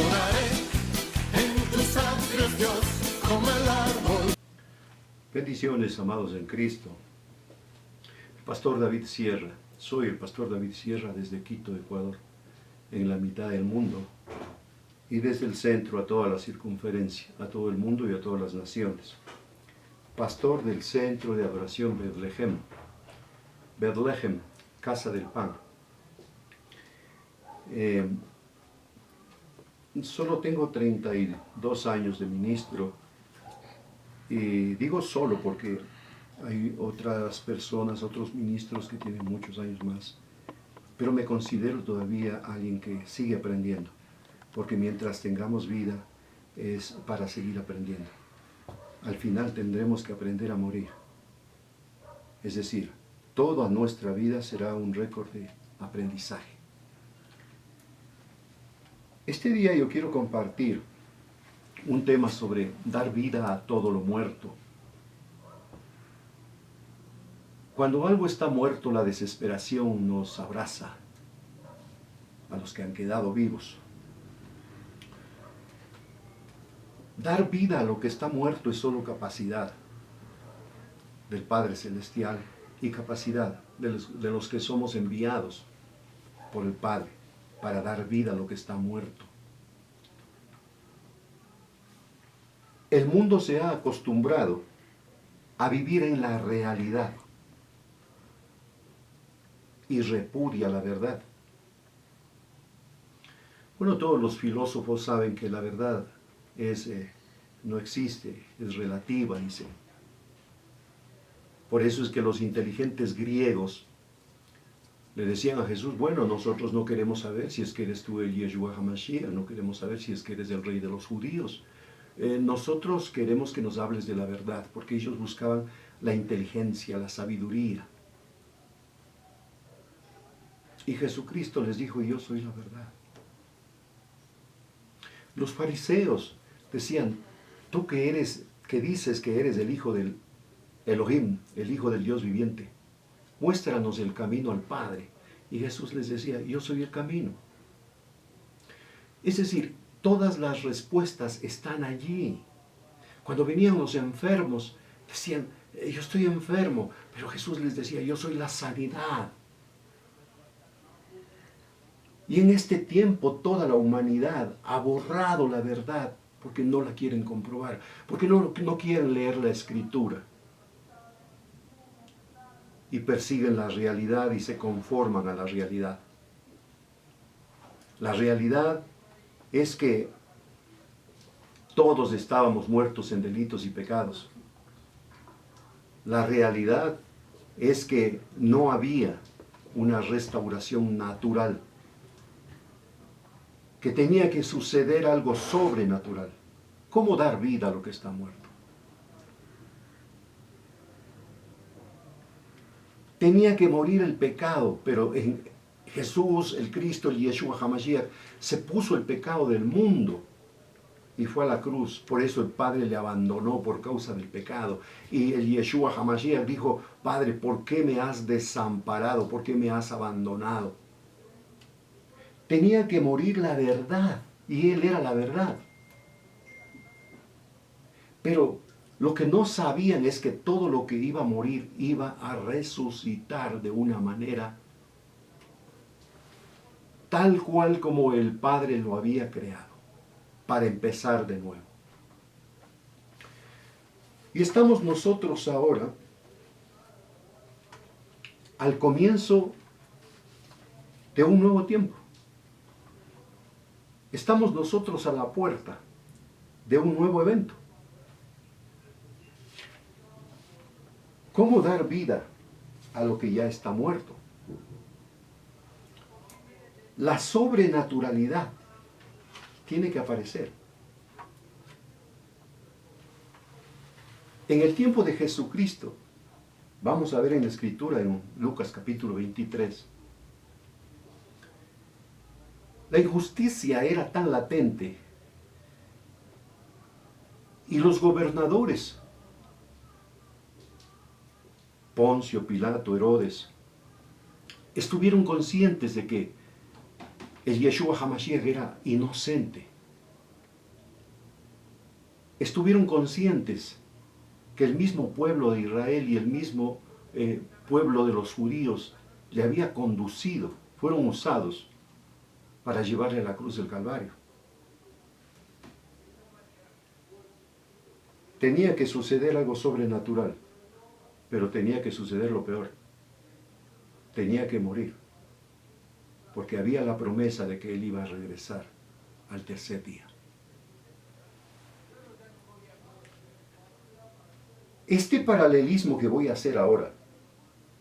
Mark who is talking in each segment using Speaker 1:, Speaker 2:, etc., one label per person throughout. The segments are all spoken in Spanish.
Speaker 1: moraré en tus atrios, Dios, como el árbol.
Speaker 2: Bendiciones, amados en Cristo. Pastor David Sierra. Soy el Pastor David Sierra desde Quito, Ecuador, en la mitad del mundo, y desde el centro a toda la circunferencia, a todo el mundo y a todas las naciones. Pastor del Centro de Adoración Betlehem. Betlehem, Casa del Pan. Solo tengo 32 años de ministro, y digo solo porque hay otras personas, otros ministros que tienen muchos años más, pero me considero todavía alguien que sigue aprendiendo, porque mientras tengamos vida es para seguir aprendiendo. Al final tendremos que aprender a morir. Es decir, toda nuestra vida será un récord de aprendizaje. Este día yo quiero compartir un tema sobre dar vida a todo lo muerto. Cuando algo está muerto, la desesperación nos abraza a los que han quedado vivos. Dar vida a lo que está muerto es solo capacidad del Padre Celestial y capacidad de los que somos enviados por el Padre para dar vida a lo que está muerto. El mundo se ha acostumbrado a vivir en la realidad y repudia la verdad. Bueno, todos los filósofos saben que la verdad no existe, es relativa, dicen. Por eso es que los inteligentes griegos le decían a Jesús, bueno, nosotros no queremos saber si es que eres tú el Yeshua HaMashiach, no queremos saber si es que eres el rey de los judíos. Nosotros queremos que nos hables de la verdad, porque ellos buscaban la inteligencia, la sabiduría. Y Jesucristo les dijo, yo soy la verdad. Los fariseos decían, tú que dices que eres el hijo del Elohim, el hijo del Dios viviente, muéstranos el camino al Padre. Y Jesús les decía, yo soy el camino. Es decir, todas las respuestas están allí. Cuando venían los enfermos, decían, yo estoy enfermo, pero Jesús les decía, yo soy la sanidad. Y en este tiempo toda la humanidad ha borrado la verdad porque no la quieren comprobar, porque no quieren leer la Escritura. Y persiguen la realidad y se conforman a la realidad. La realidad es que todos estábamos muertos en delitos y pecados. La realidad es que no había una restauración natural, que tenía que suceder algo sobrenatural. ¿Cómo dar vida a lo que está muerto? Tenía que morir el pecado, pero en Jesús, el Cristo, el Yeshua HaMashiach, se puso el pecado del mundo y fue a la cruz. Por eso el Padre le abandonó por causa del pecado. Y el Yeshua HaMashiach dijo, Padre, ¿por qué me has desamparado? ¿Por qué me has abandonado? Tenía que morir la verdad, y Él era la verdad. Pero lo que no sabían es que todo lo que iba a morir iba a resucitar de una manera tal cual como el Padre lo había creado, para empezar de nuevo. Y estamos nosotros ahora al comienzo de un nuevo tiempo. Estamos nosotros a la puerta de un nuevo evento. ¿Cómo dar vida a lo que ya está muerto? La sobrenaturalidad tiene que aparecer. En el tiempo de Jesucristo, vamos a ver en la Escritura, en Lucas capítulo 23, la injusticia era tan latente y los gobernadores, Poncio, Pilato, Herodes, estuvieron conscientes de que el Yeshua HaMashiach era inocente, estuvieron conscientes que el mismo pueblo de Israel y el mismo pueblo de los judíos le había conducido, fueron usados para llevarle a la cruz del Calvario. Tenía que suceder algo sobrenatural, pero tenía que suceder lo peor. Tenía que morir, porque había la promesa de que él iba a regresar al tercer día. Este paralelismo que voy a hacer ahora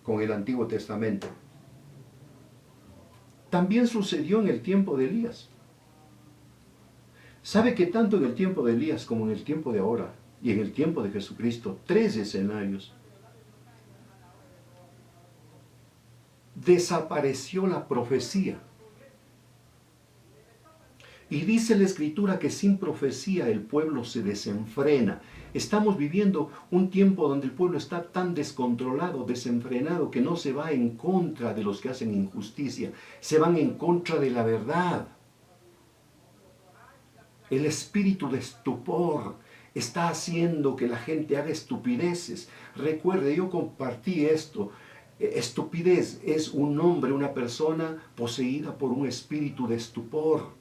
Speaker 2: con el Antiguo Testamento también sucedió en el tiempo de Elías. ¿Sabe que tanto en el tiempo de Elías como en el tiempo de ahora y en el tiempo de Jesucristo, 3 escenarios, desapareció la profecía? Y dice la Escritura que sin profecía el pueblo se desenfrena. Estamos viviendo un tiempo donde el pueblo está tan descontrolado, desenfrenado, que no se va en contra de los que hacen injusticia, se van en contra de la verdad. El espíritu de estupor está haciendo que la gente haga estupideces. Recuerde, yo compartí esto. Estupidez es un hombre, una persona poseída por un espíritu de estupor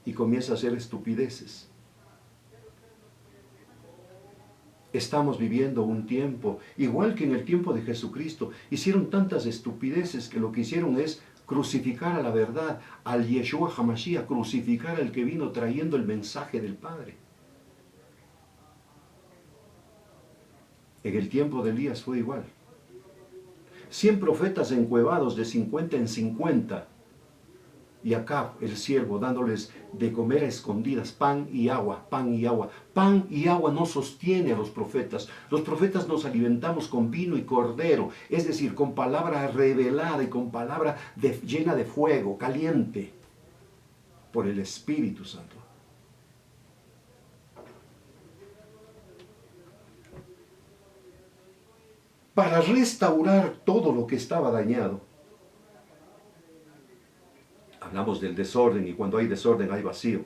Speaker 2: y comienza a hacer estupideces. Estamos viviendo un tiempo, igual que en el tiempo de Jesucristo, hicieron tantas estupideces que lo que hicieron es crucificar a la verdad, al Yeshua HaMashiach, crucificar al que vino trayendo el mensaje del Padre. En el tiempo de Elías fue igual. 100 profetas encuevados de 50 en 50. Y Acab, el siervo, dándoles de comer a escondidas pan y agua, pan y agua. Pan y agua no sostiene a los profetas. Los profetas nos alimentamos con vino y cordero, es decir, con palabra revelada y con palabra llena de fuego, caliente, por el Espíritu Santo. Para restaurar todo lo que estaba dañado. Hablamos del desorden, y cuando hay desorden hay vacío.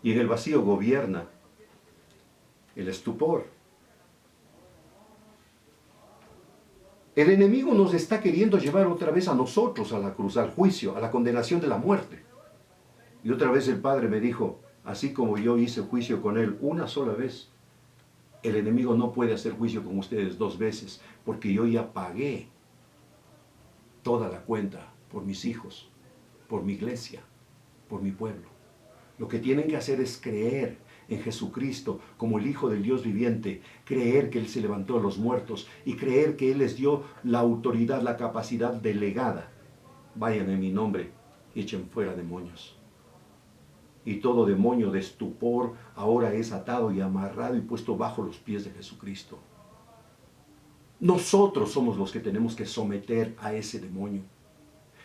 Speaker 2: Y en el vacío gobierna el estupor. El enemigo nos está queriendo llevar otra vez a nosotros a la cruz, al juicio, a la condenación de la muerte. Y otra vez el Padre me dijo, así como yo hice juicio con él una sola vez, el enemigo no puede hacer juicio con ustedes 2 veces, porque yo ya pagué toda la cuenta por mis hijos, por mi iglesia, por mi pueblo. Lo que tienen que hacer es creer en Jesucristo como el Hijo del Dios viviente, creer que Él se levantó de los muertos y creer que Él les dio la autoridad, la capacidad delegada. Vayan en mi nombre y echen fuera demonios. Y todo demonio de estupor ahora es atado y amarrado y puesto bajo los pies de Jesucristo. Nosotros somos los que tenemos que someter a ese demonio.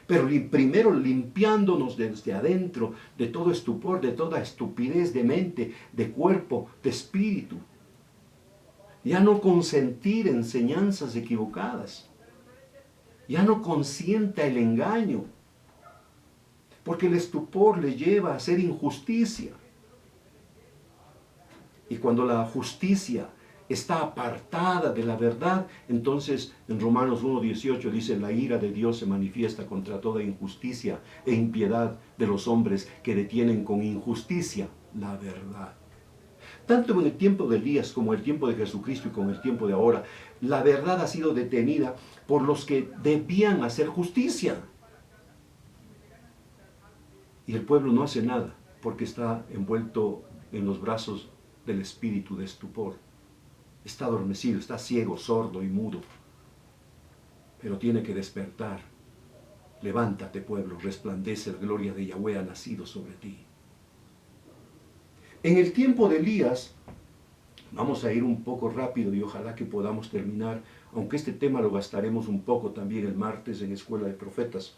Speaker 2: Pero primero limpiándonos desde adentro de todo estupor, de toda estupidez de mente, de cuerpo, de espíritu. Ya no consentir enseñanzas equivocadas. Ya no consienta el engaño. Porque el estupor le lleva a hacer injusticia. Y cuando la justicia está apartada de la verdad, entonces en Romanos 1:18 dice, la ira de Dios se manifiesta contra toda injusticia e impiedad de los hombres que detienen con injusticia la verdad. Tanto en el tiempo de Elías como en el tiempo de Jesucristo y con el tiempo de ahora, la verdad ha sido detenida por los que debían hacer justicia. Y el pueblo no hace nada porque está envuelto en los brazos del espíritu de estupor. Está adormecido, está ciego, sordo y mudo. Pero tiene que despertar. Levántate, pueblo, resplandece, la gloria de Yahweh ha nacido sobre ti. En el tiempo de Elías, vamos a ir un poco rápido y ojalá que podamos terminar, aunque este tema lo gastaremos un poco también el martes en Escuela de Profetas.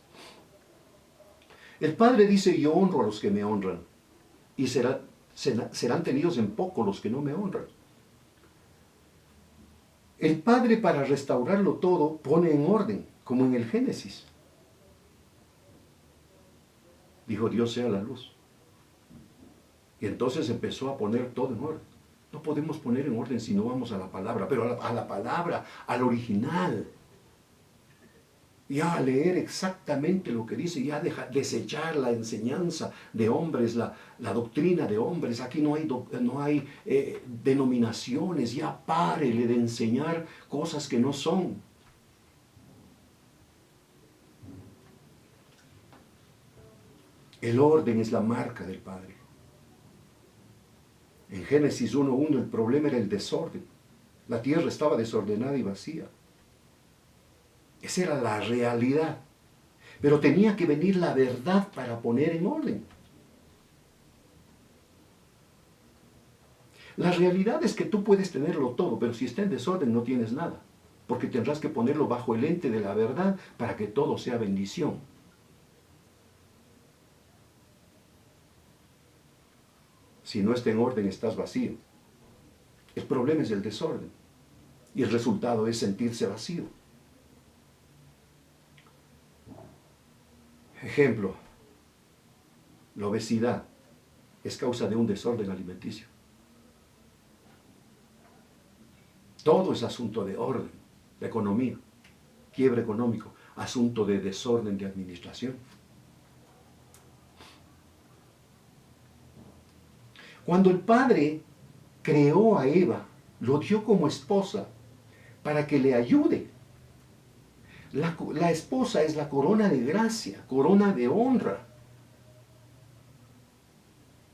Speaker 2: El Padre dice, yo honro a los que me honran, y serán tenidos en poco los que no me honran. El Padre, para restaurarlo todo, pone en orden, como en el Génesis. Dijo, Dios sea la luz. Y entonces empezó a poner todo en orden. No podemos poner en orden si no vamos a la palabra, pero a la palabra, al original. Ya a leer exactamente lo que dice, ya desechar la enseñanza de hombres, la doctrina de hombres. Aquí no hay denominaciones, ya párele de enseñar cosas que no son. El orden es la marca del Padre. En Génesis 1:1 el problema era el desorden. La tierra estaba desordenada y vacía. Esa era la realidad. Pero tenía que venir la verdad para poner en orden. La realidad es que tú puedes tenerlo todo, pero si está en desorden no tienes nada. Porque tendrás que ponerlo bajo el ente de la verdad para que todo sea bendición. Si no está en orden, estás vacío. El problema es el desorden. Y el resultado es sentirse vacío. Ejemplo, la obesidad es causa de un desorden alimenticio. Todo es asunto de orden, de economía, quiebre económico, asunto de desorden de administración. Cuando el Padre creó a Eva, lo dio como esposa para que le ayude. La esposa es la corona de gracia, corona de honra.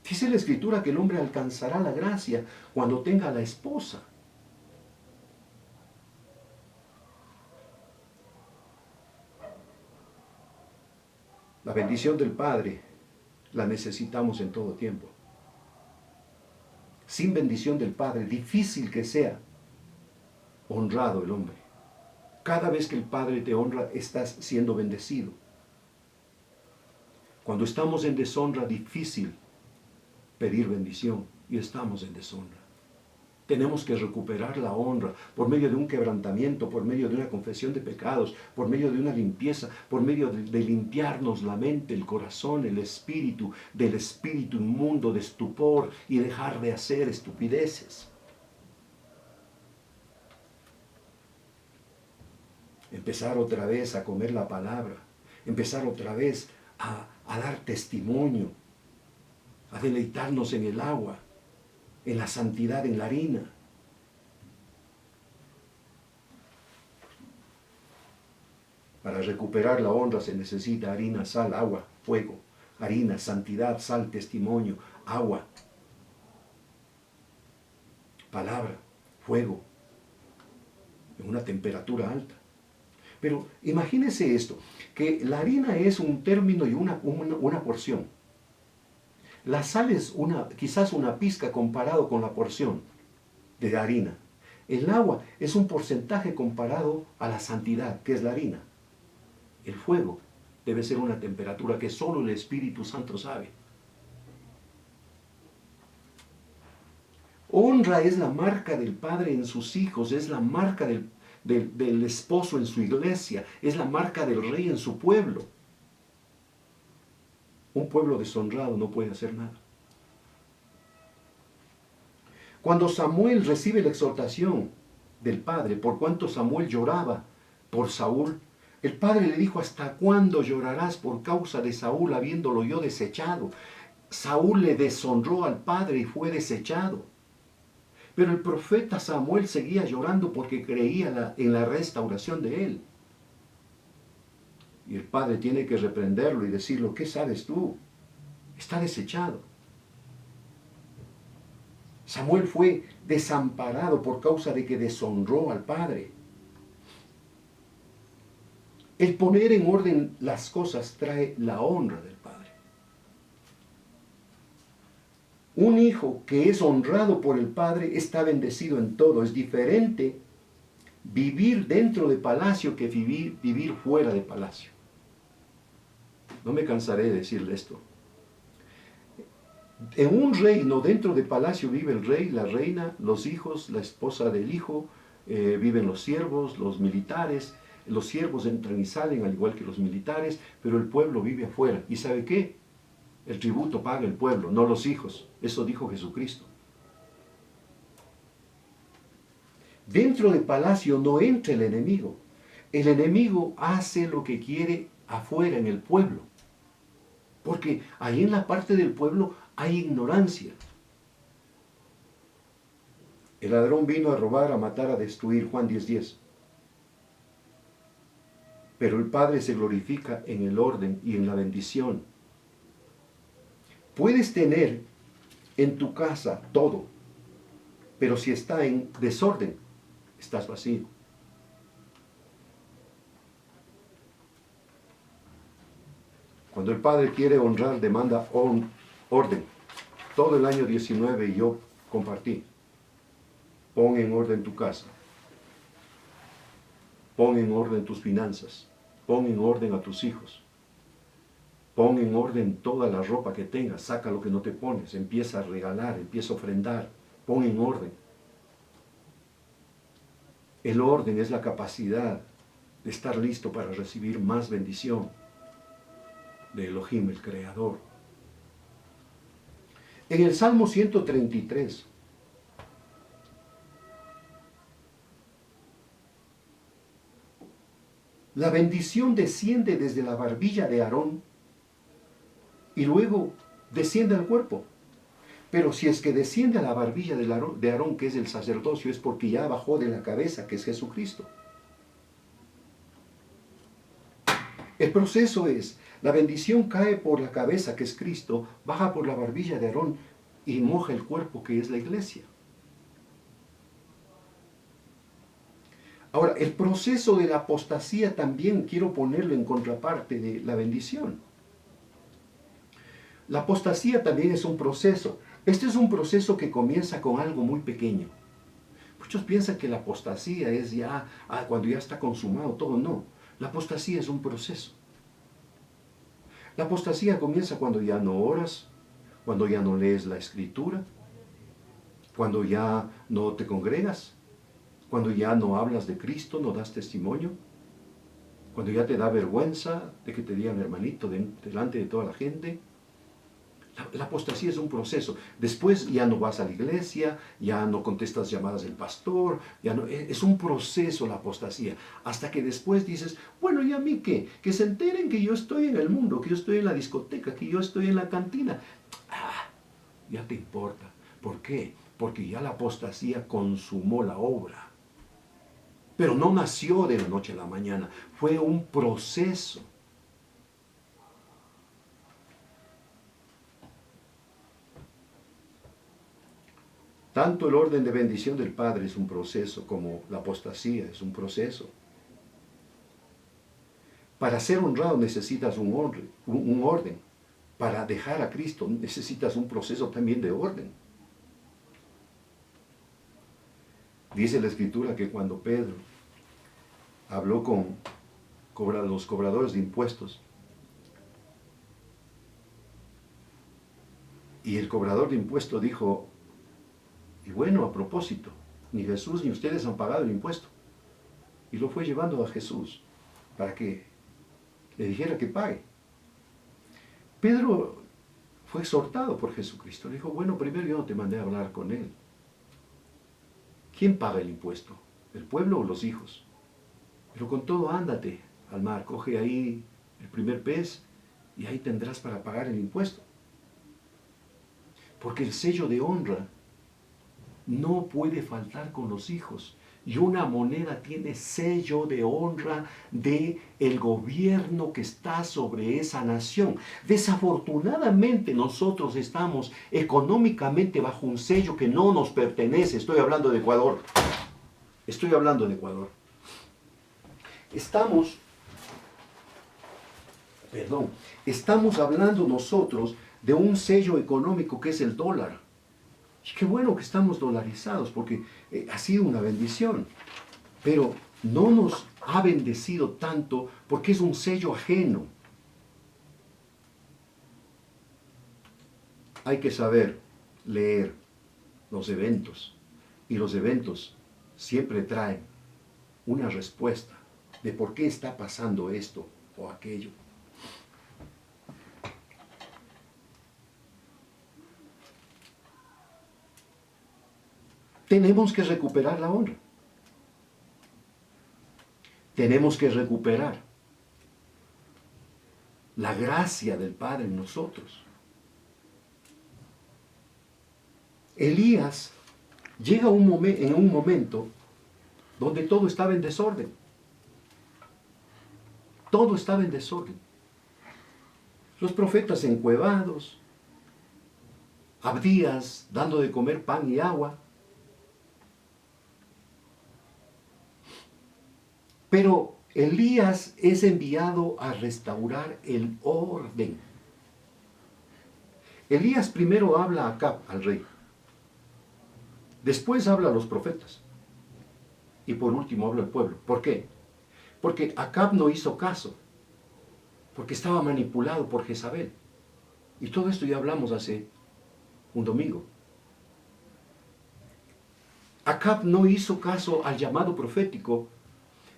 Speaker 2: Dice la Escritura que el hombre alcanzará la gracia cuando tenga a la esposa. La bendición del Padre la necesitamos en todo tiempo. Sin bendición del Padre, difícil que sea honrado el hombre. Cada vez que el Padre te honra, estás siendo bendecido. Cuando estamos en deshonra, difícil pedir bendición y estamos en deshonra. Tenemos que recuperar la honra por medio de un quebrantamiento, por medio de una confesión de pecados, por medio de una limpieza, por medio de limpiarnos la mente, el corazón, el espíritu, del espíritu inmundo, de estupor y dejar de hacer estupideces. Empezar otra vez a comer la palabra, empezar otra vez a dar testimonio, a deleitarnos en el agua, en la santidad, en la harina. Para recuperar la honra se necesita harina, sal, agua, fuego. Harina, santidad, sal, testimonio, agua, palabra, fuego, en una temperatura alta. Pero imagínese esto, que la harina es un término y una porción. La sal es quizás una pizca comparado con la porción de harina. El agua es un porcentaje comparado a la santidad, que es la harina. El fuego debe ser una temperatura que solo el Espíritu Santo sabe. Honra es la marca del Padre en sus hijos, es la marca del esposo en su iglesia, es la marca del rey en su pueblo. Un pueblo deshonrado no puede hacer nada. Cuando Samuel recibe la exhortación del padre, por cuanto Samuel lloraba por Saúl, el padre le dijo: ¿hasta cuándo llorarás por causa de Saúl, habiéndolo yo desechado? Saúl le deshonró al padre y fue desechado. Pero el profeta Samuel seguía llorando porque creía en la restauración de él. Y el padre tiene que reprenderlo y decirle: ¿qué sabes tú? Está desechado. Samuel fue desamparado por causa de que deshonró al padre. El poner en orden las cosas trae la honra del padre. Un hijo que es honrado por el padre está bendecido en todo. Es diferente vivir dentro de palacio que vivir fuera de palacio. No me cansaré de decirle esto. En un reino, dentro de palacio vive el rey, la reina, los hijos, la esposa del hijo, viven los siervos, los militares. Los siervos entran y salen al igual que los militares, pero el pueblo vive afuera. ¿Y sabe qué? El tributo paga el pueblo, no los hijos. Eso dijo Jesucristo. Dentro del palacio no entra el enemigo. El enemigo hace lo que quiere afuera en el pueblo. Porque ahí en la parte del pueblo hay ignorancia. El ladrón vino a robar, a matar, a destruir. Juan 10:10. Pero el Padre se glorifica en el orden y en la bendición. Puedes tener en tu casa todo, pero si está en desorden, estás vacío. Cuando el Padre quiere honrar, demanda orden. Todo el año 19 yo compartí. Pon en orden tu casa. Pon en orden tus finanzas. Pon en orden a tus hijos. Pon en orden toda la ropa que tengas. Saca lo que no te pones. Empieza a regalar, empieza a ofrendar. Pon en orden. El orden es la capacidad de estar listo para recibir más bendición de Elohim, el Creador. En el Salmo 133, la bendición desciende desde la barbilla de Aarón y luego desciende al cuerpo. Pero si es que desciende a la barbilla de Aarón, que es el sacerdocio, es porque ya bajó de la cabeza, que es Jesucristo. El proceso es, la bendición cae por la cabeza, que es Cristo, baja por la barbilla de Aarón y moja el cuerpo, que es la iglesia. Ahora, el proceso de la apostasía también quiero ponerlo en contraparte de la bendición. La apostasía también es un proceso. Este es un proceso que comienza con algo muy pequeño. Muchos piensan que la apostasía es ya cuando ya está consumado todo. No, la apostasía es un proceso. La apostasía comienza cuando ya no oras, cuando ya no lees la escritura, cuando ya no te congregas, cuando ya no hablas de Cristo, no das testimonio, cuando ya te da vergüenza de que te digan hermanito delante de toda la gente. La apostasía es un proceso. Después ya no vas a la iglesia, ya no contestas llamadas del pastor, ya no, es un proceso la apostasía. Hasta que después dices, bueno, ¿y a mí qué? Que se enteren que yo estoy en el mundo, que yo estoy en la discoteca, que yo estoy en la cantina. Ya te importa. ¿Por qué? Porque ya la apostasía consumó la obra. Pero no nació de la noche a la mañana, fue un proceso. Tanto el orden de bendición del Padre es un proceso como la apostasía es un proceso. Para ser honrado necesitas un orden. Para dejar a Cristo necesitas un proceso también de orden. Dice la Escritura que cuando Pedro habló con los cobradores de impuestos, y el cobrador de impuestos dijo, y bueno, a propósito, ni Jesús ni ustedes han pagado el impuesto. Y lo fue llevando a Jesús para que le dijera que pague. Pedro fue exhortado por Jesucristo. Le dijo, bueno, primero yo no te mandé a hablar con él. ¿Quién paga el impuesto? ¿El pueblo o los hijos? Pero con todo ándate al mar, coge ahí el primer pez y ahí tendrás para pagar el impuesto. Porque el sello de honra no puede faltar con los hijos. Y una moneda tiene sello de honra del gobierno que está sobre esa nación. Desafortunadamente nosotros estamos económicamente bajo un sello que no nos pertenece. Estoy hablando de Ecuador. Estoy hablando de Ecuador. Estamos hablando nosotros de un sello económico que es el dólar. Y qué bueno que estamos dolarizados porque ha sido una bendición. Pero no nos ha bendecido tanto porque es un sello ajeno. Hay que saber leer los eventos. Y los eventos siempre traen una respuesta de por qué está pasando esto o aquello. Tenemos que recuperar la honra. Tenemos que recuperar la gracia del Padre en nosotros. Elías llega en un momento donde todo estaba en desorden. Todo estaba en desorden. Los profetas encuevados, Abdías dando de comer pan y agua. Pero Elías es enviado a restaurar el orden. Elías primero habla a Acab, al rey. Después habla a los profetas. Y por último habla al pueblo. ¿Por qué? Porque Acab no hizo caso. Porque estaba manipulado por Jezabel. Y todo esto ya hablamos hace un domingo. Acab no hizo caso al llamado profético.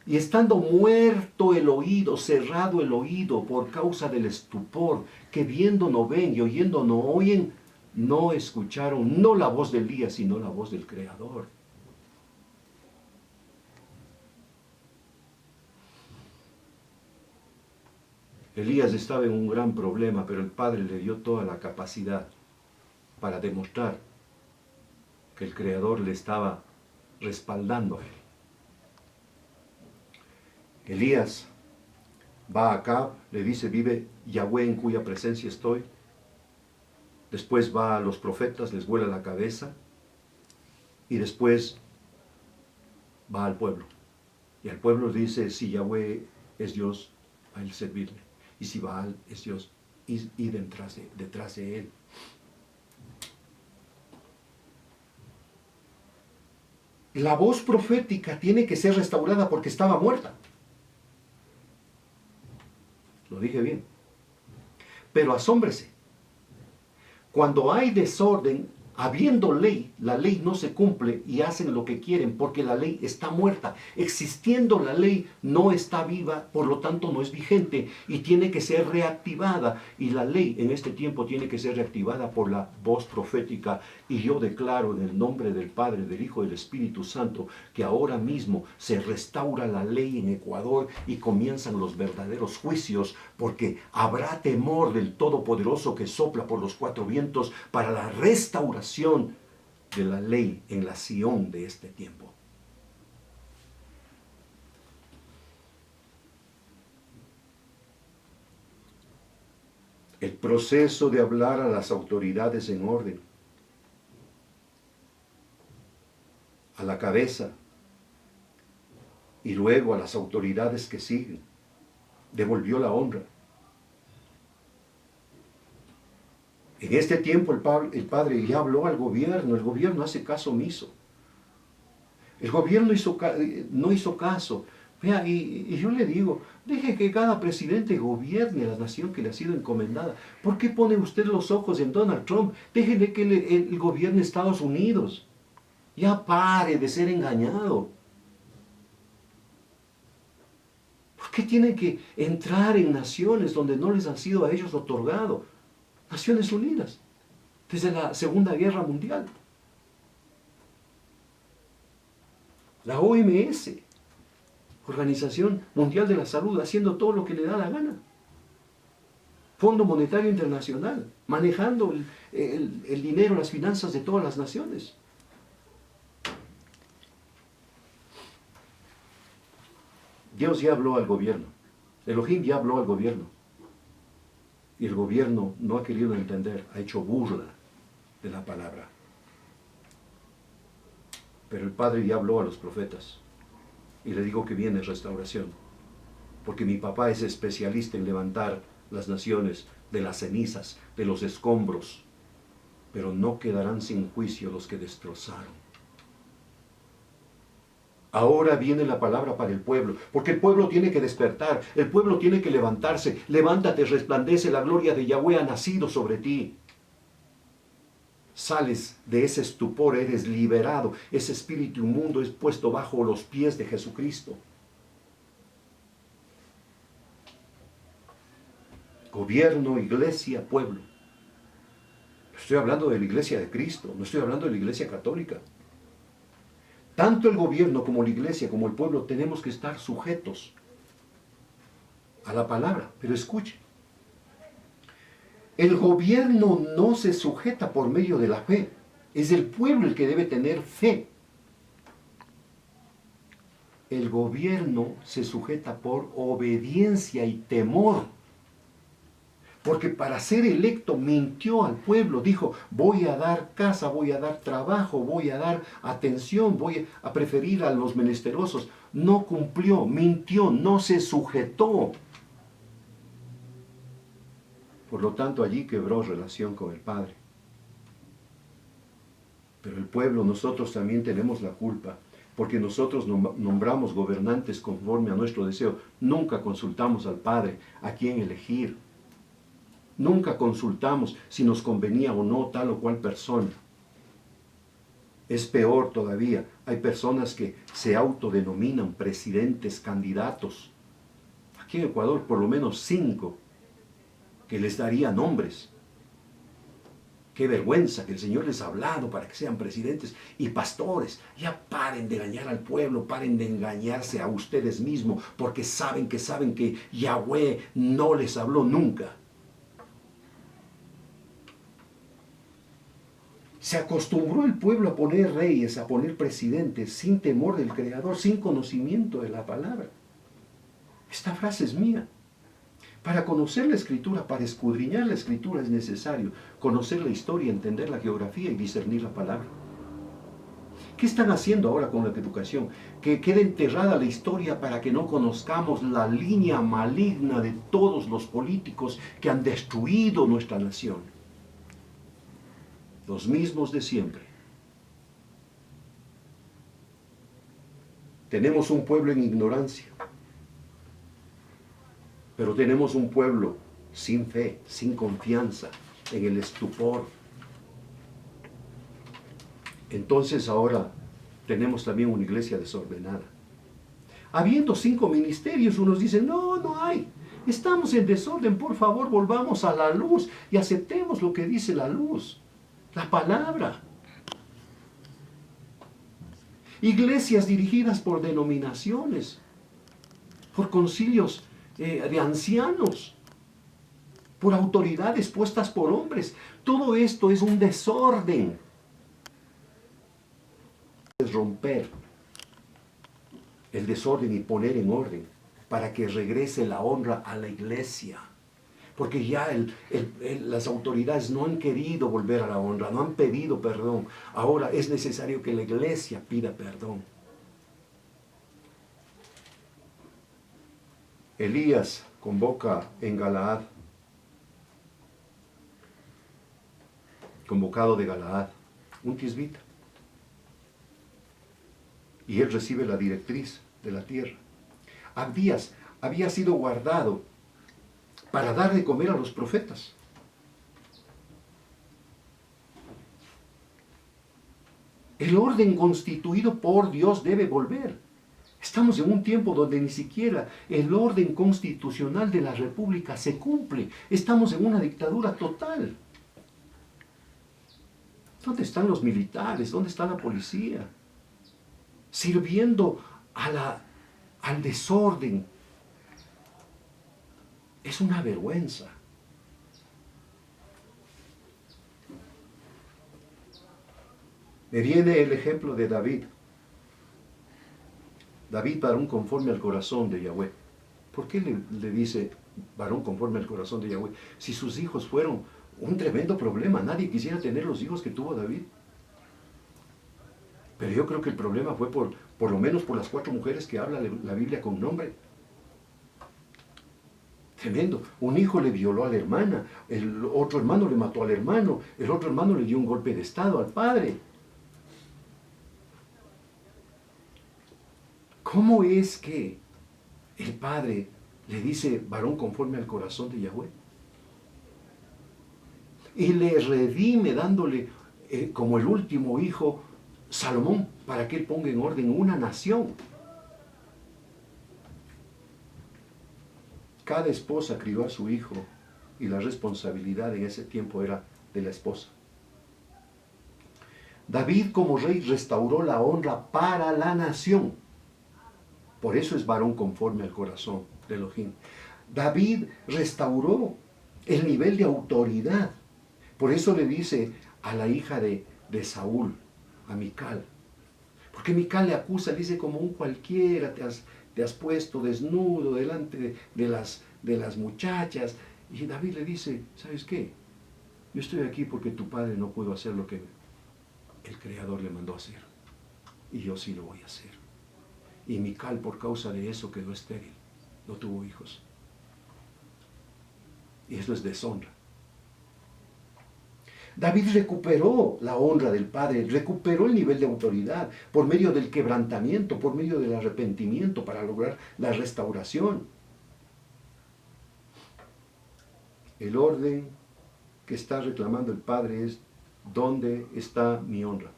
Speaker 2: Y estando muerto el oído, cerrado el oído por causa del estupor, que viendo no ven y oyendo no oyen, no escucharon no la voz de Elías, sino la voz del Creador. Elías estaba en un gran problema, pero el Padre le dio toda la capacidad para demostrar que el Creador le estaba respaldando a él. Elías va a Acab, le dice, vive Yahweh en cuya presencia estoy. Después va a los profetas, les vuela la cabeza. Y después va al pueblo. Y al pueblo dice, si Yahweh es Dios, a él servirle. Y si Baal es Dios, ir detrás de él. La voz profética tiene que ser restaurada porque estaba muerta. Lo dije bien. Pero asómbrese. Cuando hay desorden, habiendo ley, la ley no se cumple y hacen lo que quieren porque la ley está muerta. Existiendo la ley no está viva, por lo tanto no es vigente y tiene que ser reactivada. Y la ley en este tiempo tiene que ser reactivada por la voz profética. Y yo declaro en el nombre del Padre, del Hijo y del Espíritu Santo que ahora mismo se restaura la ley en Ecuador y comienzan los verdaderos juicios, porque habrá temor del Todopoderoso que sopla por los cuatro vientos para la restauración de la ley en la Sión de este tiempo. El proceso de hablar a las autoridades en orden, a la cabeza y luego a las autoridades que siguen, devolvió la honra. En este tiempo el Padre ya habló al gobierno, el gobierno hace caso omiso. El gobierno no hizo caso. Vea, y yo le digo, deje que cada presidente gobierne a la nación que le ha sido encomendada. ¿Por qué pone usted los ojos en Donald Trump? Déjele que él gobierne Estados Unidos. Ya pare de ser engañado. ¿Por qué tienen que entrar en naciones donde no les han sido a ellos otorgado? Naciones Unidas, desde la Segunda Guerra Mundial. La OMS, Organización Mundial de la Salud, haciendo todo lo que le da la gana. Fondo Monetario Internacional, manejando el dinero, las finanzas de todas las naciones. Dios ya habló al gobierno. Elohim ya habló al gobierno. Y el gobierno no ha querido entender, ha hecho burla de la palabra. Pero el Padre ya habló a los profetas. Y le digo que viene restauración. Porque mi papá es especialista en levantar las naciones de las cenizas, de los escombros. Pero no quedarán sin juicio los que destrozaron. Ahora viene la palabra para el pueblo, porque el pueblo tiene que despertar, el pueblo tiene que levantarse. Levántate, resplandece, la gloria de Yahweh ha nacido sobre ti. Sales de ese estupor, eres liberado, ese espíritu inmundo es puesto bajo los pies de Jesucristo. Gobierno, iglesia, pueblo. Estoy hablando de la iglesia de Cristo, no estoy hablando de la iglesia católica. Tanto el gobierno como la iglesia, como el pueblo, tenemos que estar sujetos a la palabra. Pero escuche, el gobierno no se sujeta por medio de la fe. Es el pueblo el que debe tener fe. El gobierno se sujeta por obediencia y temor. Porque para ser electo mintió al pueblo. Dijo, voy a dar casa, voy a dar trabajo, voy a dar atención, voy a preferir a los menesterosos. No cumplió, mintió, no se sujetó. Por lo tanto, allí quebró relación con el Padre. Pero el pueblo, nosotros también tenemos la culpa, porque nosotros nombramos gobernantes conforme a nuestro deseo. Nunca consultamos al Padre a quién elegir. Nunca consultamos si nos convenía o no tal o cual persona. Es peor todavía, hay personas que se autodenominan presidentes, candidatos. Aquí en Ecuador por lo menos 5 que les daría nombres. Qué vergüenza que el Señor les ha hablado para que sean presidentes y pastores. Ya paren de engañar al pueblo, paren de engañarse a ustedes mismos, porque saben que Yahweh no les habló nunca. Se acostumbró el pueblo a poner reyes, a poner presidentes, sin temor del Creador, sin conocimiento de la palabra. Esta frase es mía. Para conocer la Escritura, para escudriñar la Escritura es necesario conocer la historia, entender la geografía y discernir la palabra. ¿Qué están haciendo ahora con la educación? Que quede enterrada la historia para que no conozcamos la línea maligna de todos los políticos que han destruido nuestra nación. Los mismos de siempre. Tenemos un pueblo en ignorancia. Pero tenemos un pueblo sin fe, sin confianza, en el estupor. Entonces ahora tenemos también una iglesia desordenada. Habiendo 5 ministerios, unos dicen, no hay. Estamos en desorden, por favor, volvamos a la luz y aceptemos lo que dice la luz, la palabra. Iglesias dirigidas por denominaciones, por concilios de ancianos, por autoridades puestas por hombres. Todo esto es un desorden. Es romper el desorden y poner en orden para que regrese la honra a la iglesia. Porque ya las autoridades no han querido volver a la honra, no han pedido perdón. Ahora es necesario que la iglesia pida perdón. Elías convoca en Galaad, convocado de Galaad, un tisbita. Y él recibe la directriz de la tierra. Abdías había sido guardado para dar de comer a los profetas. El orden constituido por Dios debe volver. Estamos en un tiempo donde ni siquiera el orden constitucional de la República se cumple. Estamos en una dictadura total. ¿Dónde están los militares? ¿Dónde está la policía? Sirviendo al desorden. Es una vergüenza. Me viene el ejemplo de David. David, varón conforme al corazón de Yahweh. ¿Por qué le dice varón conforme al corazón de Yahweh? Si sus hijos fueron un tremendo problema, nadie quisiera tener los hijos que tuvo David. Pero yo creo que el problema fue por lo menos por las 4 mujeres que habla la Biblia con nombre. Tremendo. Un hijo le violó a la hermana, el otro hermano le mató al hermano, el otro hermano le dio un golpe de estado al padre. ¿Cómo es que el padre le dice varón conforme al corazón de Yahweh? Y le redime dándole como el último hijo Salomón para que él ponga en orden una nación. Cada esposa crió a su hijo y la responsabilidad en ese tiempo era de la esposa. David como rey restauró la honra para la nación. Por eso es varón conforme al corazón de Elohim. David restauró el nivel de autoridad. Por eso le dice a la hija de Saúl, a Mical. Porque Mical le acusa, le dice como un cualquiera, te has puesto desnudo delante de las muchachas. Y David le dice, ¿sabes qué? Yo estoy aquí porque tu padre no pudo hacer lo que el Creador le mandó hacer. Y yo sí lo voy a hacer. Y Mical por causa de eso quedó estéril. No tuvo hijos. Y eso es deshonra. David recuperó la honra del padre, recuperó el nivel de autoridad por medio del quebrantamiento, por medio del arrepentimiento para lograr la restauración. El orden que está reclamando el padre es: ¿dónde está mi honra?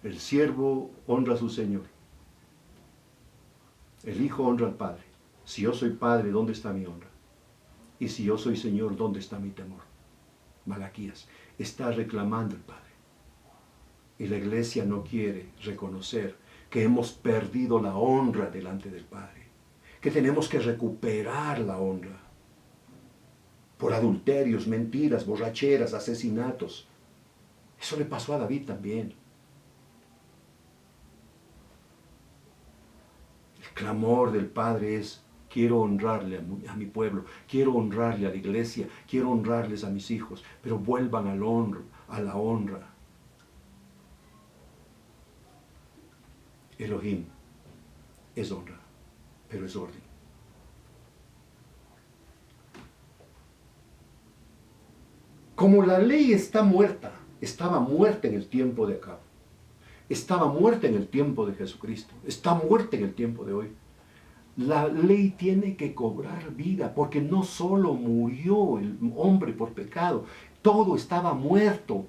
Speaker 2: El siervo honra a su señor. El hijo honra al padre. Si yo soy padre, ¿dónde está mi honra? Y si yo soy señor, ¿dónde está mi temor? Malaquías está reclamando el padre. Y la iglesia no quiere reconocer que hemos perdido la honra delante del padre, que tenemos que recuperar la honra por adulterios, mentiras, borracheras, asesinatos. Eso le pasó a David también. El clamor del padre es: quiero honrarle a mi pueblo, quiero honrarle a la iglesia, quiero honrarles a mis hijos, pero vuelvan a la honra. Elohim es honra, pero es orden. Como la ley está muerta, estaba muerta en el tiempo de Acab, estaba muerta en el tiempo de Jesucristo, está muerta en el tiempo de hoy. La ley tiene que cobrar vida, porque no solo murió el hombre por pecado, todo estaba muerto.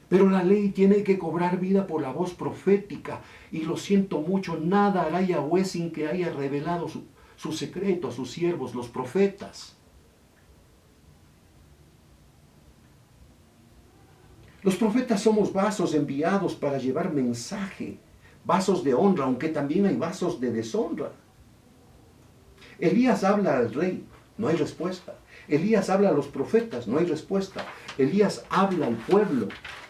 Speaker 2: Pero la ley tiene que cobrar vida por la voz profética. Y lo siento mucho, nada hará Yahweh sin que haya revelado su secreto a sus siervos, los profetas. Los profetas somos vasos enviados para llevar mensaje, vasos de honra, aunque también hay vasos de deshonra. Elías habla al rey, no hay respuesta. Elías habla a los profetas, no hay respuesta. Elías habla al pueblo,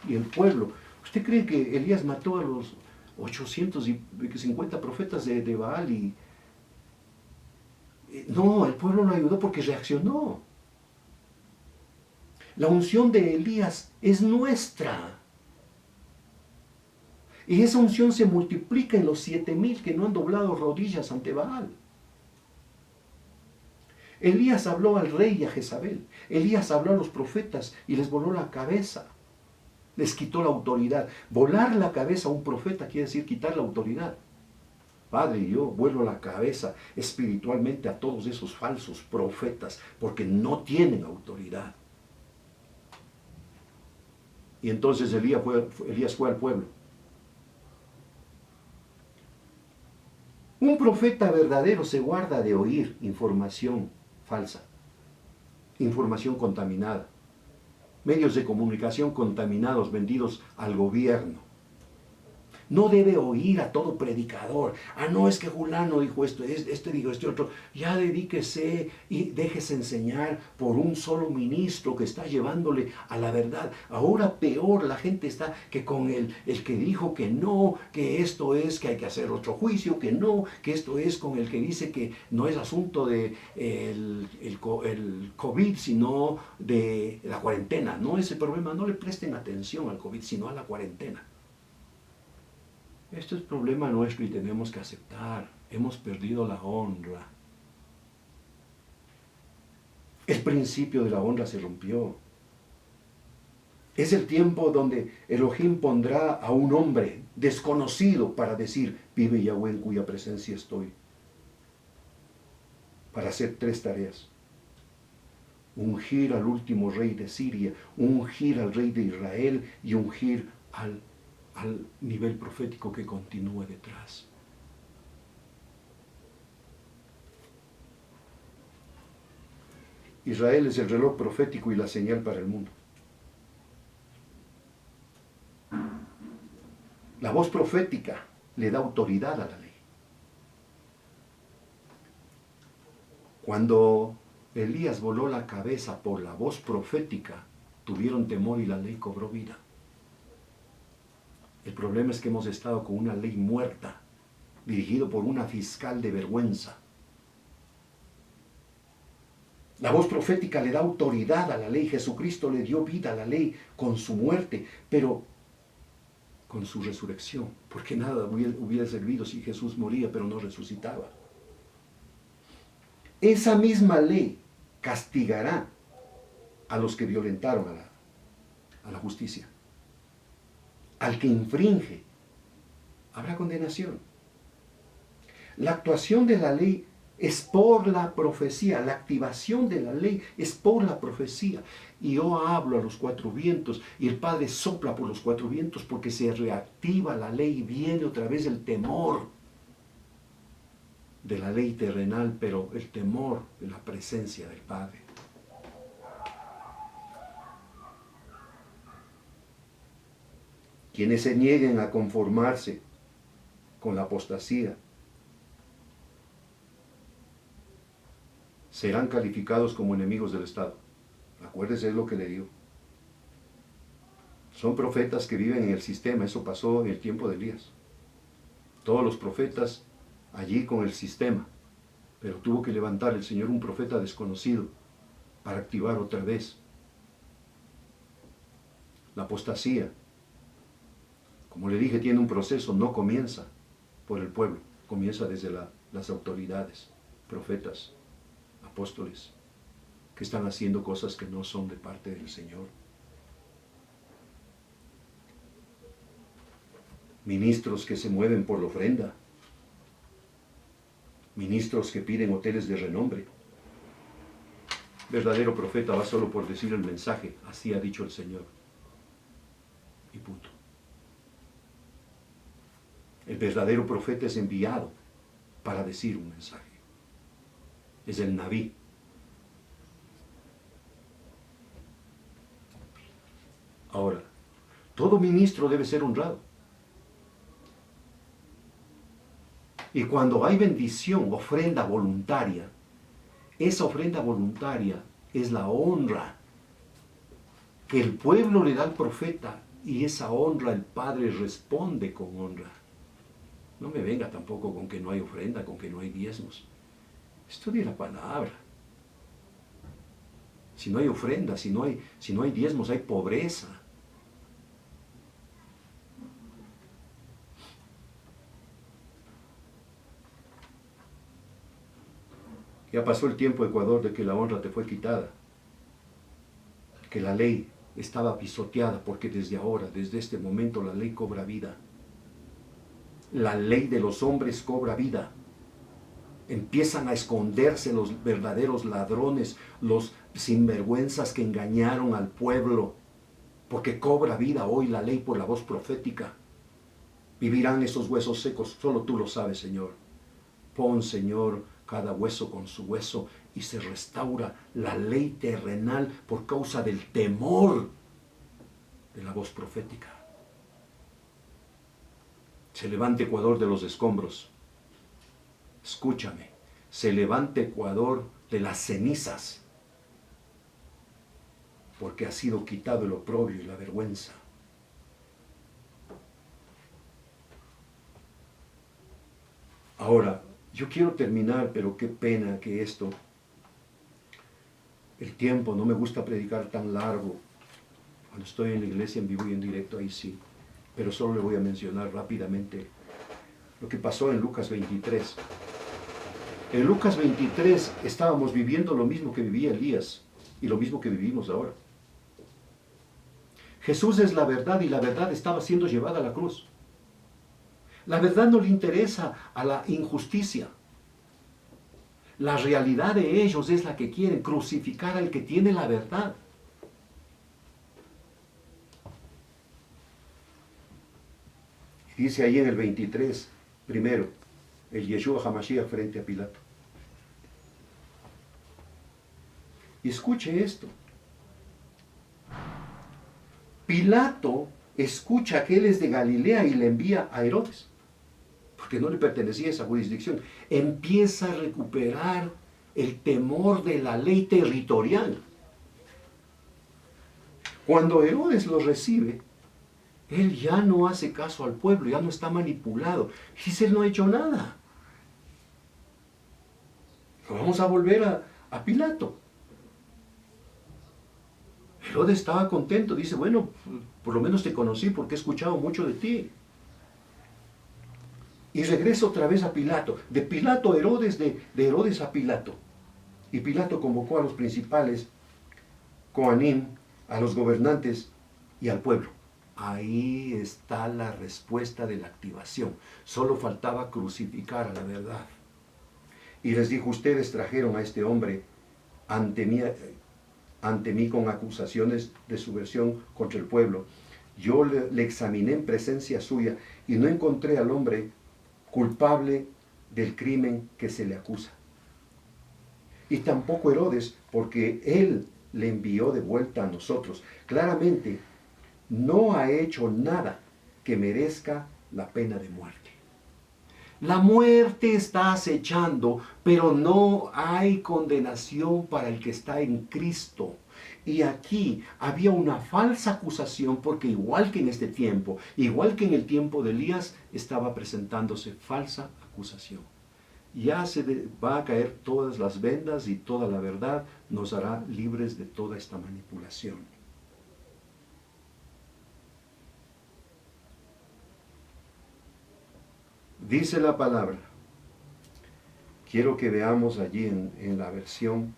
Speaker 2: y el pueblo. ¿Usted cree que Elías mató a los 850 profetas de Baal? No, el pueblo no ayudó porque reaccionó. La unción de Elías es nuestra. Y esa unción se multiplica en los 7,000 que no han doblado rodillas ante Baal. Elías habló al rey y a Jezabel. Elías habló a los profetas y les voló la cabeza. Les quitó la autoridad. Volar la cabeza a un profeta quiere decir quitar la autoridad. Padre, yo vuelo la cabeza espiritualmente a todos esos falsos profetas porque no tienen autoridad. Y entonces Elías fue al pueblo. Un profeta verdadero se guarda de oír información falsa, información contaminada, medios de comunicación contaminados vendidos al gobierno. No debe oír a todo predicador. No, es que fulano dijo esto, este dijo este otro. Ya dedíquese y déjese enseñar por un solo ministro que está llevándole a la verdad. Ahora peor, la gente está que con el que dijo que no, que esto es, que hay que hacer otro juicio, que no, que esto es con el que dice que no es asunto de el COVID, sino de la cuarentena. No es el problema, no le presten atención al COVID, sino a la cuarentena. Esto es problema nuestro y tenemos que aceptar. Hemos perdido la honra. El principio de la honra se rompió. Es el tiempo donde Elohim pondrá a un hombre desconocido para decir: vive Yahweh en cuya presencia estoy. Para hacer 3 tareas. Ungir al último rey de Siria, ungir al rey de Israel y ungir al nivel profético que continúe detrás. Israel es el reloj profético y la señal para el mundo. La voz profética le da autoridad a la ley. Cuando Elías voló la cabeza por la voz profética, tuvieron temor y la ley cobró vida. El problema es que hemos estado con una ley muerta, dirigido por una fiscal de vergüenza. La voz profética le da autoridad a la ley. Jesucristo le dio vida a la ley con su muerte, pero con su resurrección, porque nada hubiera servido si Jesús moría pero no resucitaba. Esa misma ley castigará a los que violentaron a la justicia. Al que infringe, habrá condenación. La actuación de la ley es por la profecía, la activación de la ley es por la profecía. Y yo hablo a los cuatro vientos y el Padre sopla por los cuatro vientos porque se reactiva la ley y viene otra vez el temor de la ley terrenal, pero el temor de la presencia del Padre. Quienes se nieguen a conformarse con la apostasía serán calificados como enemigos del Estado. Acuérdese, es lo que le digo. Son profetas que viven en el sistema. Eso pasó en el tiempo de Elías. Todos los profetas allí con el sistema. Pero tuvo que levantar el Señor un profeta desconocido para activar otra vez la apostasía. Como le dije, tiene un proceso. No comienza por el pueblo. Comienza desde las autoridades, profetas, apóstoles, que están haciendo cosas que no son de parte del Señor. Ministros que se mueven por la ofrenda. Ministros que piden hoteles de renombre. Verdadero profeta va solo por decir el mensaje. Así ha dicho el Señor. Y punto. El verdadero profeta es enviado para decir un mensaje. Es el Nabí. Ahora, todo ministro debe ser honrado. Y cuando hay bendición, ofrenda voluntaria, esa ofrenda voluntaria es la honra que el pueblo le da al profeta, y esa honra el Padre responde con honra. No me venga tampoco con que no hay ofrenda, con que no hay diezmos. Estudie la palabra. Si no hay ofrenda, si no hay diezmos, hay pobreza. Ya pasó el tiempo, Ecuador, de que la honra te fue quitada. Que la ley estaba pisoteada, porque desde ahora, desde este momento, la ley cobra vida. La ley de los hombres cobra vida. Empiezan a esconderse los verdaderos ladrones, los sinvergüenzas que engañaron al pueblo, porque cobra vida hoy la ley por la voz profética. Vivirán esos huesos secos, solo tú lo sabes, Señor. Pon, Señor, cada hueso con su hueso y se restaura la ley terrenal por causa del temor de la voz profética. Se levante Ecuador de los escombros. Escúchame, se levante Ecuador de las cenizas, porque ha sido quitado el oprobio y la vergüenza. Ahora, yo quiero terminar, pero qué pena que el tiempo, no me gusta predicar tan largo. Cuando estoy en la iglesia en vivo y en directo, ahí sí. Pero solo le voy a mencionar rápidamente lo que pasó en Lucas 23. En Lucas 23 estábamos viviendo lo mismo que vivía Elías y lo mismo que vivimos ahora. Jesús es la verdad y la verdad estaba siendo llevada a la cruz. La verdad no le interesa a la injusticia. La realidad de ellos es la que quieren crucificar al que tiene la verdad. Dice ahí en el 23, primero, el Yeshua HaMashiach frente a Pilato. Y escuche esto. Pilato escucha que él es de Galilea y le envía a Herodes, porque no le pertenecía a esa jurisdicción. Empieza a recuperar el temor de la ley territorial. Cuando Herodes lo recibe, él ya no hace caso al pueblo, ya no está manipulado. Dice, él no ha hecho nada. Vamos a volver a Pilato. Herodes estaba contento, dice, bueno, por lo menos te conocí porque he escuchado mucho de ti. Y regresa otra vez a Pilato, de Pilato a Herodes, de Herodes a Pilato. Y Pilato convocó a los principales, Coanim, a los gobernantes y al pueblo. Ahí está la respuesta de la activación. Solo faltaba crucificar a la verdad. Y les dijo, ustedes trajeron a este hombre ante mí con acusaciones de subversión contra el pueblo. Yo le examiné en presencia suya y no encontré al hombre culpable del crimen que se le acusa. Y tampoco Herodes, porque él le envió de vuelta a nosotros. Claramente, no ha hecho nada que merezca la pena de muerte. La muerte está acechando, pero no hay condenación para el que está en Cristo. Y aquí había una falsa acusación, porque igual que en este tiempo, igual que en el tiempo de Elías, estaba presentándose falsa acusación. Ya va a caer todas las vendas y toda la verdad nos hará libres de toda esta manipulación. Dice la palabra, quiero que veamos allí en la versión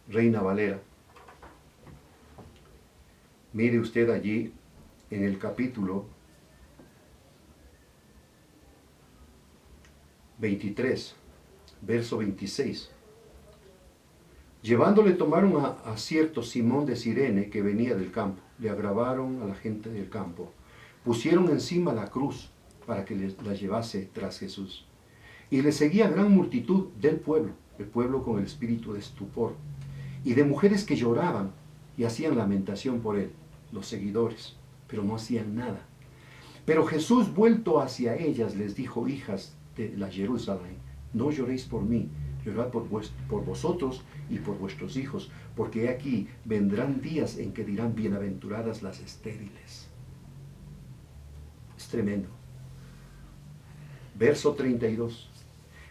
Speaker 2: Reina Valera. Mire usted allí en el capítulo 23, verso 26. Llevándole tomaron a cierto Simón de Cirene que venía del campo. Le agravaron a la gente del campo. Pusieron encima la cruz para que la llevase tras Jesús. Y le seguía gran multitud del pueblo, el pueblo con el espíritu de estupor, y de mujeres que lloraban y hacían lamentación por él, los seguidores, pero no hacían nada. Pero Jesús, vuelto hacia ellas, les dijo, hijas de la Jerusalén, no lloréis por mí, llorad por vosotros y por vuestros hijos, porque aquí vendrán días en que dirán, bienaventuradas las estériles. Es tremendo. Verso 32.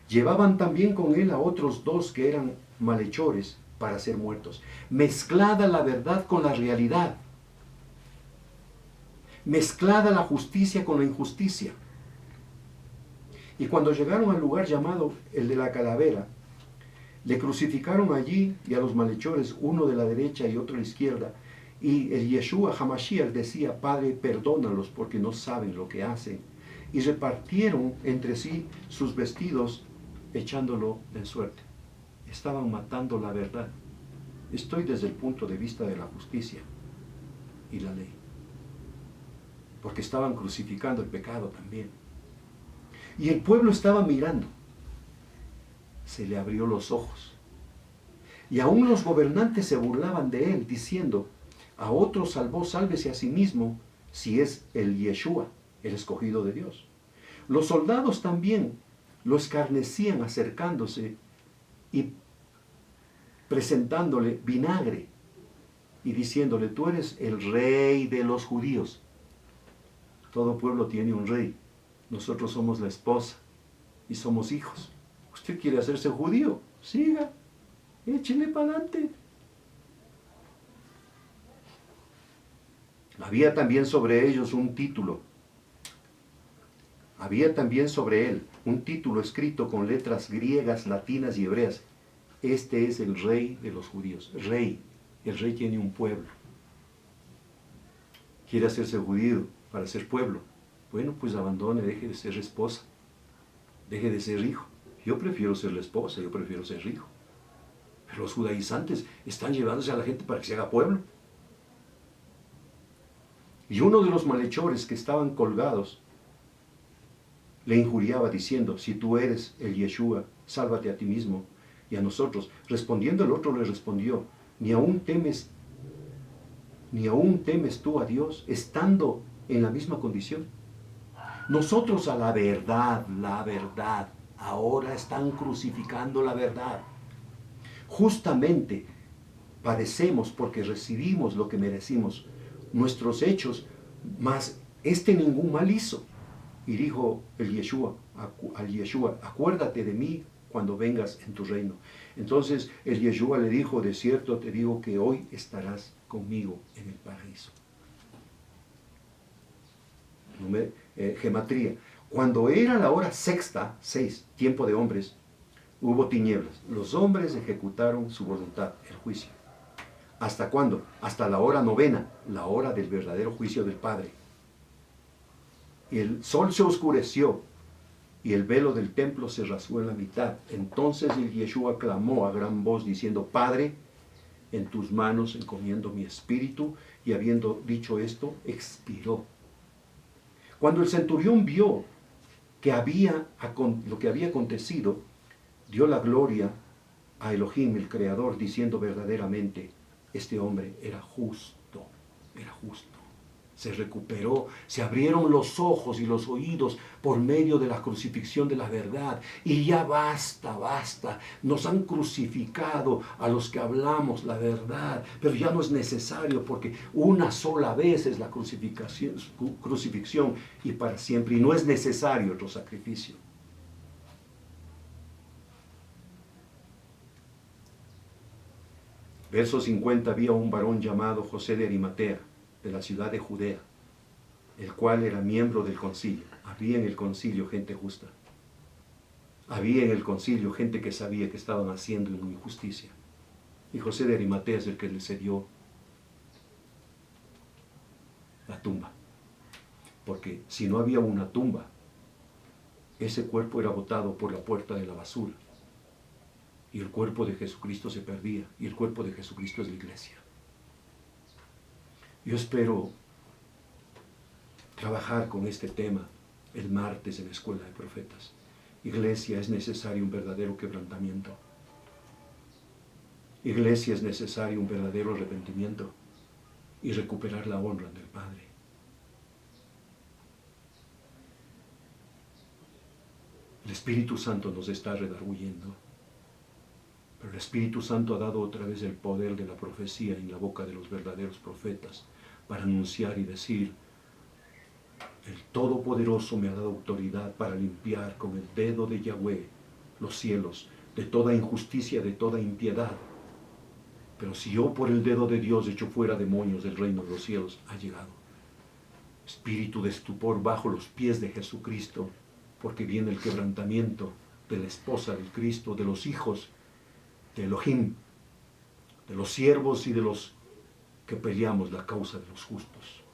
Speaker 2: Llevaban también con él a otros dos que eran malhechores para ser muertos. Mezclada la verdad con la realidad. Mezclada la justicia con la injusticia. Y cuando llegaron al lugar llamado el de la calavera, le crucificaron allí y a los malhechores, uno de la derecha y otro a la izquierda. Y el Yeshua Hamashiach decía, Padre, perdónalos porque no saben lo que hacen. Y repartieron entre sí sus vestidos, echándolo en suerte. Estaban matando la verdad. Estoy desde el punto de vista de la justicia y la ley. Porque estaban crucificando el pecado también. Y el pueblo estaba mirando. Se le abrió los ojos. Y aún los gobernantes se burlaban de él, diciendo, a otro salvó, sálvese a sí mismo, si es el Yeshua, el escogido de Dios. Los soldados también lo escarnecían acercándose y presentándole vinagre y diciéndole, tú eres el rey de los judíos. Todo pueblo tiene un rey. Nosotros somos la esposa y somos hijos. ¿Usted quiere hacerse judío? Siga, échele para adelante. Había también sobre ellos un título. Había también sobre él un título escrito con letras griegas, latinas y hebreas. Este es el rey de los judíos. Rey. El rey tiene un pueblo. Quiere hacerse judío para ser pueblo. Bueno, pues abandone, deje de ser esposa. Deje de ser hijo. Yo prefiero ser la esposa, yo prefiero ser hijo. Pero los judaizantes están llevándose a la gente para que se haga pueblo. Y uno de los malhechores que estaban colgados le injuriaba diciendo, si tú eres el Yeshua, sálvate a ti mismo y a nosotros. Respondiendo el otro le respondió, ni aún temes tú a Dios, estando en la misma condición. Nosotros a la verdad, ahora están crucificando la verdad. Justamente padecemos porque recibimos lo que merecimos, nuestros hechos, mas ningún mal hizo. Y dijo al Yeshua, acuérdate de mí cuando vengas en tu reino. Entonces el Yeshua le dijo, de cierto te digo que hoy estarás conmigo en el paraíso. Gematría. Cuando era la hora sexta, 6, tiempo de hombres, hubo tinieblas. Los hombres ejecutaron su voluntad, el juicio. ¿Hasta cuándo? Hasta la hora novena, la hora del verdadero juicio del Padre. El sol se oscureció y el velo del templo se rasgó en la mitad. Entonces el Yeshua clamó a gran voz diciendo, Padre, en tus manos encomiendo mi espíritu. Y habiendo dicho esto, expiró. Cuando el centurión vio lo que había acontecido, dio la gloria a Elohim, el Creador, diciendo verdaderamente, este hombre era justo. Se recuperó, se abrieron los ojos y los oídos por medio de la crucifixión de la verdad. Y ya basta. Nos han crucificado a los que hablamos la verdad, pero ya no es necesario porque una sola vez es la crucifixión y para siempre. Y no es necesario otro sacrificio. Verso 50, había un varón llamado José de Arimatea, de la ciudad de Judea, el cual era miembro del concilio. Había en el concilio gente justa. Había en el concilio gente que sabía que estaban haciendo una injusticia. Y José de Arimatea es el que le cedió la tumba. Porque si no había una tumba, ese cuerpo era botado por la puerta de la basura. Y el cuerpo de Jesucristo se perdía. Y el cuerpo de Jesucristo es la iglesia. Yo espero trabajar con este tema el martes en la Escuela de Profetas. Iglesia, es necesario un verdadero quebrantamiento. Iglesia, es necesario un verdadero arrepentimiento y recuperar la honra del Padre. El Espíritu Santo nos está redarguyendo, pero el Espíritu Santo ha dado otra vez el poder de la profecía en la boca de los verdaderos profetas para anunciar y decir, el Todopoderoso me ha dado autoridad para limpiar con el dedo de Yahweh los cielos de toda injusticia, de toda impiedad. Pero si yo por el dedo de Dios echo fuera demonios del reino de los cielos, ha llegado. Espíritu de estupor bajo los pies de Jesucristo, porque viene el quebrantamiento de la esposa del Cristo, de los hijos de Elohim, de los siervos y de los que peleamos la causa de los justos.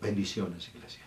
Speaker 2: Bendiciones, iglesia.